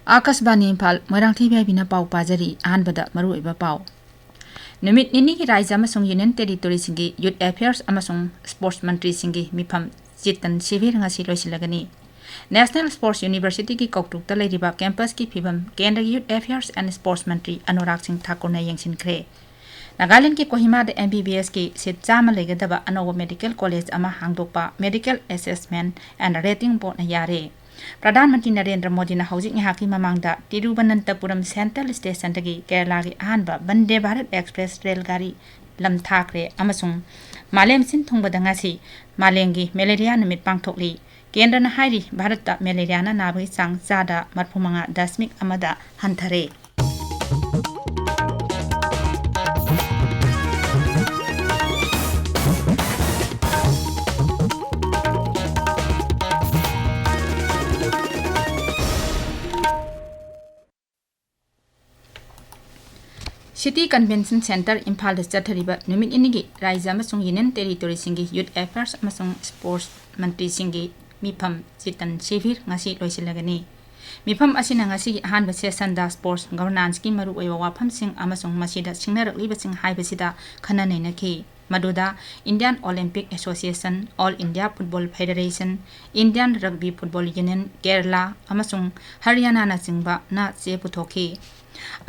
आकाशवाणी इम्फाल मोइरांथेम इबेहाइबिना पाउ पाजरी अहानबदा मरुओइबा पाउ नुमित निनी राज्य अमसुंग यूनियन टेरिटोरी सिंगी यूथ अफेयर्स अमसुंग स्पोर्ट्स मंत्री सिंगी मिफम चितन शिविर ngasi लोइसिलगनी नेशनल स्पोर्ट्स यूनिवर्सिटी की कौटुकता लेरिबा कैंपस की फिबम केंद्र यूथ अफेयर्स एंड स्पोर्ट्स मंत्री अनुराग सिंह ठाकुर ने यंगसिनख्रे नागालैंड के कोहिमा MBBS की सीट चामा लेगदबा अनोवा मेडिकल कॉलेज अमा हांगदोकपा medical assessment and rating board न यारे प्रधानमंत्री नरेंद्र मोदी हौजिक निहाकी ममांगदा तिरुवनंतपुरम सेंट्रल स्टेशन दगी केरला की अहानबा वंदे भारत एक्सप्रेस रेलगाड़ी लम थाखरे अमसुंग मालेम सिन थुंगबदा ngasi मालेंगी मलेरिया नुमित पांगथोकली केंद्रना हाइरी भारतता मलेरियाना नाबगी चांग जादा 35.1 हंथरे सिटी कन्वेंशन सेंटर इम्फाल चथरीब नुमित इनिगी राज्य अमसुंग यूनियन टेरिटोरी सिंगी यूथ अफेयर्स अमसुंग स्पोर्ट्स मंत्री सिंगी मिफम चितन शिविर ngasi लोइसिलगनी मिफम असिना ngasi अहानब सेशनदा स्पोर्ट्स गवर्नेंस की मरु ओइबा वाफमसिंग अमसुंग मसिदा सिंगनरकलिबसिंग हाइबसिदा खननैनखी मदुदा Indian Olympic association all India football federation Indian rugby football union Kerala अमसुंग हरियाणा ना चिंगबा ना चे पुथोखी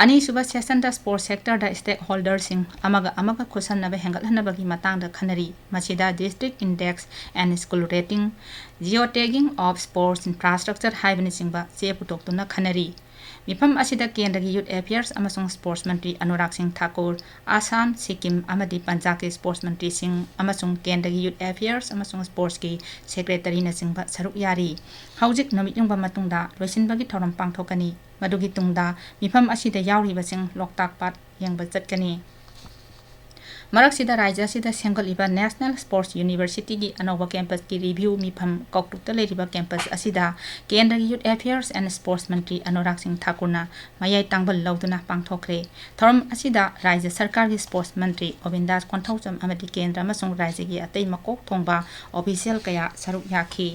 अनीसुबा सेशन द स्पोर्ट्स सेक्टर द स्टेक होल्डर सिंह अमगा खुसनब हेंगलहनबगी मतंग द खनरी मसिदा district index and school rating geo tagging of sports infrastructure हाइबनि सिंबा चे पुथोक्तुना खनरी मिफम असिदा केंद्र की यूथ अफेयर्स अमसुंग स्पोर्ट्स मंत्री अनुराग सिंह ठाकुर आसाम सिक्किम अमदी पंजाब के स्पोर्ट्स मंत्री सिंह अमसुंग केंद्र की यूथ अफेयर्स अमसुंग स्पोर्ट्स की सेक्रेटरी न सिंह सरुक यारी हौजिक नमित युंगबा मतुंगदा लोइसिनबगी थौरम पांगथोकनी मदुगी तुंगदा मिफम असिदा यावरिबसिंग लोकताक पाट यंगबा चटकनी मरकसिदा राज्य सिदा सेंगलिबा नेशनल स्पोर्ट्स यूनिवर्सिटी की अनोवा कैंपस की रिव्यू मिफम कौटुकता लेरिबा कैंपस असिदा केंद्र यूथ अफेयर्स एंड स्पोर्ट्स मंत्री अनुराग सिंह ठाकुरना मयाई तांबल लौदुना पांगथोखरे थौरम असिदा राज्य सरकार की स्पोर्ट्स मंत्री गोविंदास कोंथौचम अमदी केंद्र अमसुंग राज्य की अतई मकोक थोंबा ऑफिशियल कया सरुक याखी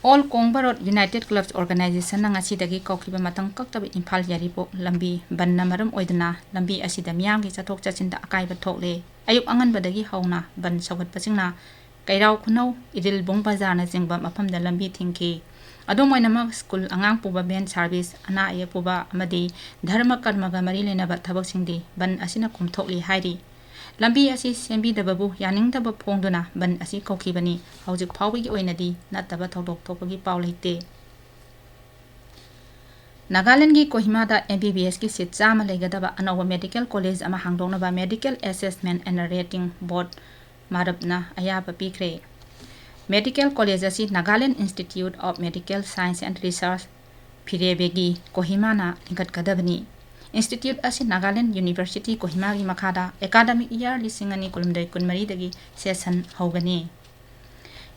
ऑल कोंगबरोड यूनाइटेड क्लब्स ऑर्गेनाइजेशन ngasi कौखिबा मतंग कक्तब इम्फाल यारिपो लंबी बन्ना मरम ओइदना लंबी असिदा मियामगी चथोक चचिंदा अकाइबा थोकले अयुक अंगनबदगी हौना बन सौगतपसिंगना कैराव खुनौ इदिल बुंग बाजारना जिंगबा मफमदा लंबी थिंकी अदोमोइनमक स्कूल अंगांग पुबा बेन सर्विस अना अयेक पुबा अमदी धर्म कर्मगा मरी लेनबा थबकसिंगदी बन असिना कुमथोकली हाइरी लंबी असी सेंबीदबबु यानिंगदब फोंदुना बन असी कौखिबनी हौजिक फाउबगी ओइनदी नत्तब थौदोक थोपगी पाउ लेते नागालैंड की कोहिमा दा MBBS की सीट चामा लेगदबा अनोवा मेडिकल कॉलेज अमा हांगदोनबा medical assessment and rating board मारबना अयाबा पीखरे मेडिकल कॉलेज असी Nagaland institute of medical science and research फिरेबेगी कोहिमाना लिंगतगदबनी इंस्टीट्यूट असी नागालैंड यूनिवर्सिटी कोहिमा की मखादा एकाडेमिक ईयर 2023 दगी सेशन होगनी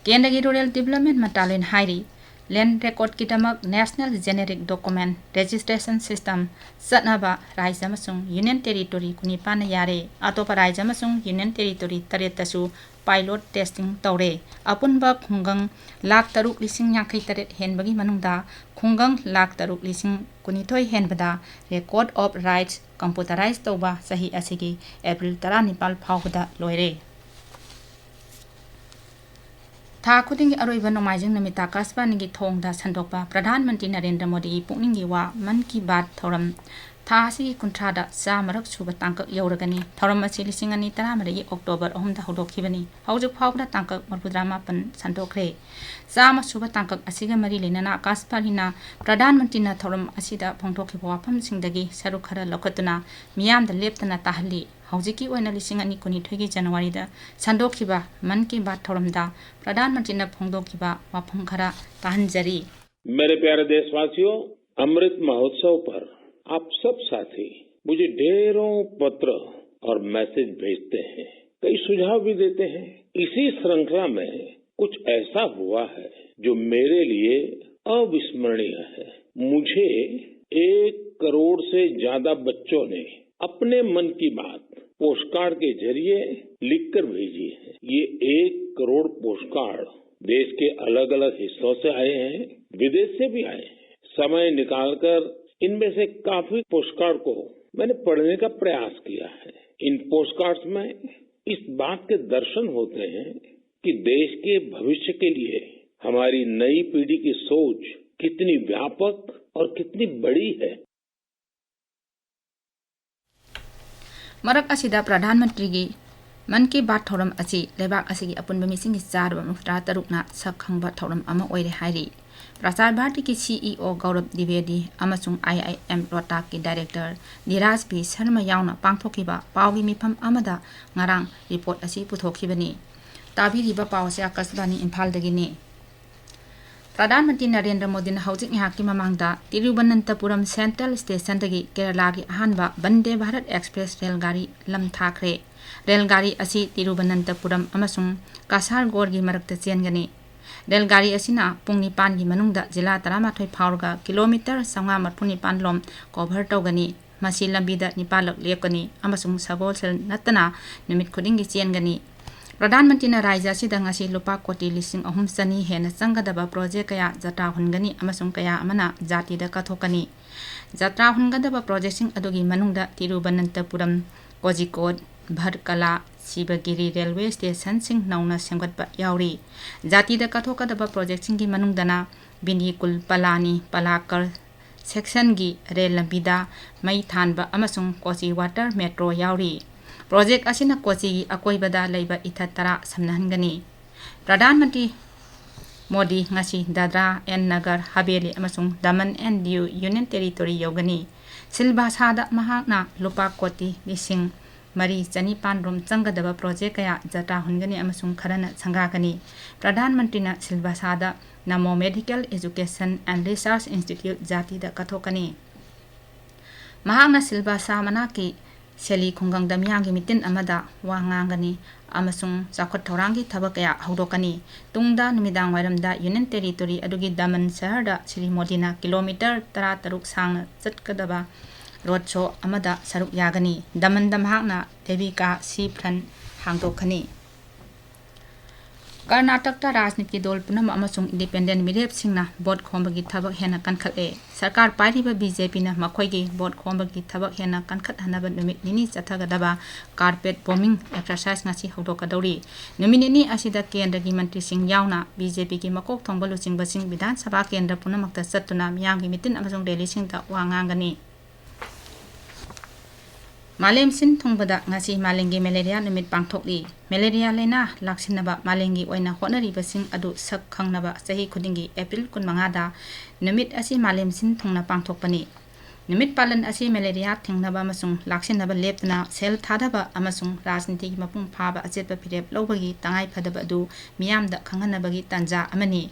केंद्र की रूरल डेवलपमेंट मंत्रालय हाइरी लैंड रिकॉर्ड की दमक national generic document registration system चटनाबा राज्य अमसुंग यूनियन टेरिटोरी कुनिपान यारे अतोप राज्य अमसुंग यूनियन टेरिटोरी तरेतसु पायलट टेस्टिंग तौरे अपुनबा खुंगंग लाख तरुक लिसिंग यांखै तरेत हेनबगी मनुंगदा खुंगंग लाख तरुक लिसिंग कुनिथोय हेनबदा रेकॉर्ड ऑफ राइट्स कंप्यूटराइज तौबा सही असिगी एप्रिल 19 फाउबदा लोइरे था खुदिंगी अरोइबा नोमाइजिंग नमिता आकाशवाणी की थोंगदा संदोकपा प्रधानमंत्री नरेंद्र मोदी की पुकनिंगी वा मन की बात थौरम था असिगी कुंथ्रादा चामरक सुबा तांकक यौरगनी थौरम असी 2013 अक्टोबर 3 हौदोखिबनी हौजिक फाउबदा तांकक 39 संदोखरे चाम सुबा तांकक असिगा मरी लेनना आकाशवाणीना प्रधानमंत्री थौरम असिदा फोंदोखिबा वाफमसिंगदगी सरुक खरा लौखतुना मियामदा लेप्तना ताहली हौजिकी ओइना 2022 जनवरी दा संदोखिबा मन की बात थौरमदा प्रधानमंत्री ना फोंदोखिबा वाफम खरा ताहनजरी। मेरे प्यारे देशवासियों, अमृत महोत्सव पर आप सब साथी मुझे ढेरों पत्र और मैसेज भेजते हैं, कई सुझाव भी देते हैं। इसी श्रृंखला में कुछ ऐसा हुआ है जो मेरे लिए अविस्मरणीय है। मुझे 1 करोड़ से ज्यादा बच्चों ने अपने मन की बात पोस्टकार्ड के जरिए लिखकर भेजी है। ये 1 करोड़ पोस्टकार्ड देश के अलग अलग हिस्सों से आए हैं, विदेश से भी आए हैं। समय निकालकर इनमें से काफी पोस्टकार्ड को मैंने पढ़ने का प्रयास किया है। इन पोस्टकार्ड्स में इस बात के दर्शन होते हैं कि देश के भविष्य के लिए हमारी नई पीढ़ी की सोच कितनी व्यापक और कितनी बड़ी है। मरक असिदा प्रधानमंत्री की मन की बात थौरम असी लेबाक असिगी अपुनबा मिसिंगी चारबा मुफ्ता तरुकना सखंबा थौरम अमा ओइरे हाइरी। प्रसार भारती की CEO गौरव द्विवेदी अमसुंग IIM रोहतक की डायरेक्टर धीराज पी शर्मा यावना पांगथोखिबा पावगी मिफम अमदा ngarang रिपोर्ट असी पुथोखिबनी। ताबिरिबा पावसे आकाशवाणी इम्फाल दगिनी। प्रधानमंत्री नरेंद्र मोदी ने हौजिक यहाकी ममांगदा तिरुवनंतपुरम सेंट्रल स्टेशन दगी केरला की अहानबा वंदे भारत एक्सप्रेस रेलगाड़ी लमथाखरे। रेलगाड़ी असी तिरुवनंतपुरम अमसुंग कासारगोड की मरक्त चेनगनी। रेलगाड़ी असिना पुंग 9 की मनुंगदा जिला 13 फावरगा किलोमीटर 949 लोम कवर तौगनी। मसी लंबीदा 9 लक लेपगनी अमसुंग सगोलसेल नतना नुमित खुदिंगी चेनगनी। प्रधानमंत्री ने राज्य असिदा ngasi lupa koti 3,300 हेन संगदबा प्रोजेक्ट कया जत्रा हुनगनी अमसुंग कया अमना जाति दा कथोकनी। जत्रा हुनगदबा प्रोजेक्ट सिंग अदुगी मनुंगदा तिरुवनंतपुरम कोजिकोड भरकला शिवगिरी रेलवे स्टेशन सिंग नौना सेमगतबा यावरी। जाति दा कथोकदबा प्रोजेक्ट सिंग की मनुंगदना बिनीकुल पलानी पलाकर सेक्शन की रेल लंबीदा मई थानबा अमसुंग कोची वाटर मेट्रो यावरी। प्रोजेक्ट असिना कोची अकोइबदा लैबा इथा तरा समनहनगनी। प्रधानमंत्री Modi ngasi Dadra and Nagar Haveli अमसुंग Daman and Diu union territory यौगनी। सिलबासादा महाकना लुपा कोटी 4,495 रोम चंगदबा प्रोजेक्ट कया जत्रा हुनगनी अमसुंग खरना संगागनी। प्रधानमंत्री ना सिलबासादा नमो medical education and research institute जाति दा कथोकनी। महाकना सिलबासा मना की सेली खुंगंग दमियांगी मितिन अमदा वांगांगनी अमसुंग चाखत थौरांगी थबक कया हौदोकनी। तुंगदा नुमिदांग वायरमदा यूनियन टेरिटोरी अदुगी दमन शहरदा श्री मोदीना किलोमीटर 13 सांगना चटकदबा रोड शो अमदा सरुक यागनी। दमन दमहाकना देविका सी फ्रंट हांगदोकनी। कर्नाटक राजनीति दल पुनम अमसुंग इंडिपेंडेंट मिरेप सिंगना बोट खोंबगी थबक हेना कनखले। सरकार पाइरिबा बीजेपी ना मखोइगी बोट खोंबगी थबक हेना कनखत हनबा नुमित निनी चथगदबा कारपेट बॉम्बिंग एक्सरसाइज ngasi हौदोकदौरी। नुमित निनी असिदा केंद्र की मंत्री सिंग यावना बीजेपी की मकोक थोंबा लुचिंगबा सिंग विधान सभा केंद्र पुनमक्ता चतुना मियांगी मितिन अमसुंग रैली सिंगदा वांगांगनी। मालेम सिन थोंबदा ngasi मालेंगी मलेरिया नुमित पांगथोकली। मलेरिया लेना लाक्सिनबा मालेंगी ओइना होनरिबा सिंग अदु सक खंगनबा सही खुदिंगी एप्रिल 15 दा नुमित असी मालेम सिन थोंगना पांगथोकपनी। नुमित पालन असी मलेरिया थेंगनबा अमसुंग लाक्सिनबा लेपतना सेल थादबा अमसुंग राजनीति की मपुंग फाबा अचेतबा फिरेप लौबगी तंगाई फदबा अदु मियामदा खंगनबगी तंजा अमनी।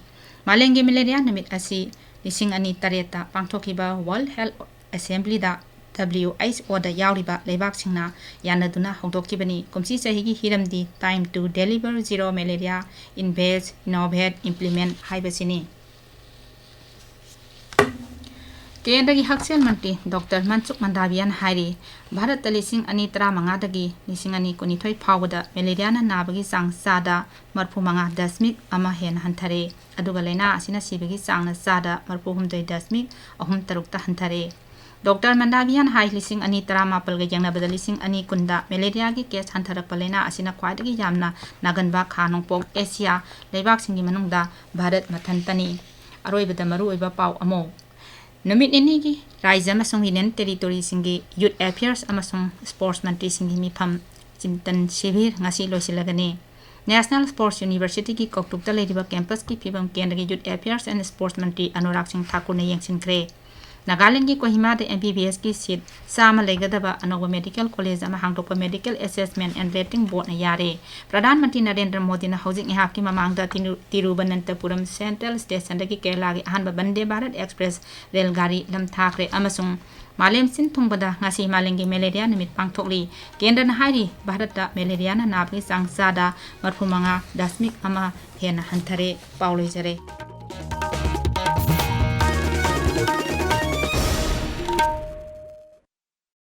मालेंगी मलेरिया नुमित असी 2008 ता पांगथोकिबा वर्ल्ड हेल्थ असेंबली दा WHO दा यावरिबा लेबाक सिंगना यानदुना हौदोकिबनी। कुमसी चहिगी हिरमदी time to deliver zero malaria invest innovate implement हाइबसिनी। केंद्र की हकसेल मंत्री डॉक्टर मनसुख मंडावियान हाइरी भारत 2015 दगी 2019 फावदा मलेरिया नाबगी चांग चादा 35.1 हेन हंथरे। अदुगा लैना असिना सिबगी चांग चादा 39.3 हंथरे। डॉक्टर मंडावियान हाई 2013 गे यंगनबदा 2020 मलेरिया की केस हंथरकपा लैना असिना ख्वाइदगी यामना नागनबा खा नोंपोक एशिया लेबाकसिंगी मनुंगदा भारत मथंतनी। अरोइबदा मरुओइबा पाव अमो नुमित निनी की राज्य अमसुंग यूनियन टेरिटोरी सिंगी यूथ अफेयर्स अमसुंग स्पोर्ट्स मंत्री सिंगी मिफम चिंतन शिविर ngasi लोइसिलगनी। नेशनल स्पोर्ट्स यूनिवर्सिटी की कौटुकता लेरिबा कैंपस की फिबम केंद्र की यूथ अफेयर्स एंड स्पोर्ट्स मंत्री अनुराग सिंह ठाकुर ने यंगसिनख्रे। नागालैंड की कोहिमा दे MBBS की सीट सामा लेगदबा अनोबा मेडिकल कॉलेज अमा हांगदोकपा medical assessment and rating board ने यारे। प्रधानमंत्री नरेंद्र मोदी ने हौजिक यहाकी ममांगदा तिरुवनंतपुरम सेंट्रल स्टेशन दगी केरला की अहानबा वंदे भारत एक्सप्रेस रेलगाड़ी लमथाखरे अमसुंग मालेम सिन थुंगबदा ngasi मालेंगी मलेरिया नुमित पांगथोकली। केंद्र ने हाइरी भारत दा मलेरिया नाबगी चांग चादा 35.1 हेन हंथरे। पाउलोइजरे।